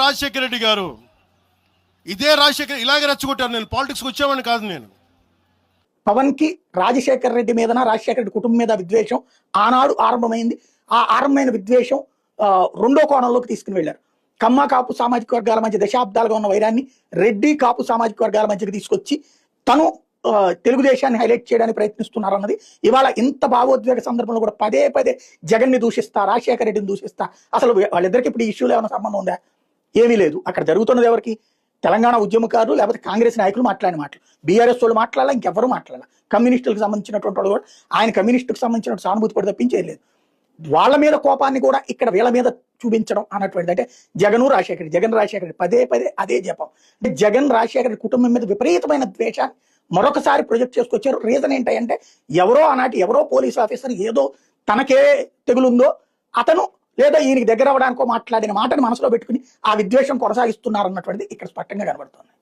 రాజశేఖర రెడ్డి గారు, ఇలాగే రెచ్చగొట్టారు. నేను పాలిటిక్స్కి వచ్చేవాడిని కాదు. నేను పవన్ కి రాజశేఖర రెడ్డి మీదన రాజశేఖర రెడ్డి కుటుంబం మీద విద్వేషం ఆనాడు ఆరంభమైంది. ఆ ఆరంభమైన విద్వేషం రెండో కోణంలోకి తీసుకుని వెళ్ళారు. కమ్మ కాపు సామాజిక వర్గాల మధ్య దశాబ్దాలుగా ఉన్న వైరాన్ని రెడ్డి కాపు సామాజిక వర్గాల మధ్యకి తీసుకొచ్చి తను తెలుగుదేశాన్ని హైలైట్ చేయడానికి ప్రయత్నిస్తున్నారు అన్నది ఇవాళ ఇంత భావోద్వేగ సందర్భంలో కూడా పదే పదే జగన్ ని దూషిస్తా, రాజశేఖర రెడ్డిని దూషిస్తా. అసలు వాళ్ళిద్దరికి ఇప్పుడు ఈ ఇష్యూలో ఏమైనా సంబంధం ఉందా? ఏమీ లేదు. అక్కడ జరుగుతున్నది ఎవరికి? తెలంగాణ ఉద్యమకారులు లేకపోతే కాంగ్రెస్ నాయకులు మాట్లాడిన మాటలు, బీఆర్ఎస్ వాళ్ళు మాట్లాడాలా, ఇంకెవరు మాట్లాడాలా. కమ్యూనిస్టులకు సంబంధించినటువంటి వాళ్ళు కూడా ఆయన కమ్యూనిస్టుకు సంబంధించిన సానుభూతి కూడా తప్పించేయలేదు. వాళ్ళ మీద కోపాన్ని కూడా ఇక్కడ వీళ్ళ మీద చూపించడం అన్నటువంటిది. అంటే జగన్ రాజశేఖర పదే పదే అదే జపం. అంటే జగన్ రాజశేఖర కుటుంబం మీద విపరీతమైన ద్వేషాన్ని మరొకసారి ప్రొజెక్ట్ చేసుకొచ్చారు. రీజన్ ఏంటంటే ఎవరో పోలీస్ ఆఫీసర్ ఏదో తనకే తెగులుందో అతను లేదా ఈయనకి దగ్గర అవ్వడానికో మాట్లాడిన మాటని మనసులో పెట్టుకుని ఆ విద్వేషం కొనసాగిస్తున్నారు అన్నటువంటిది ఇక్కడ స్పష్టంగా కనబడుతుంది.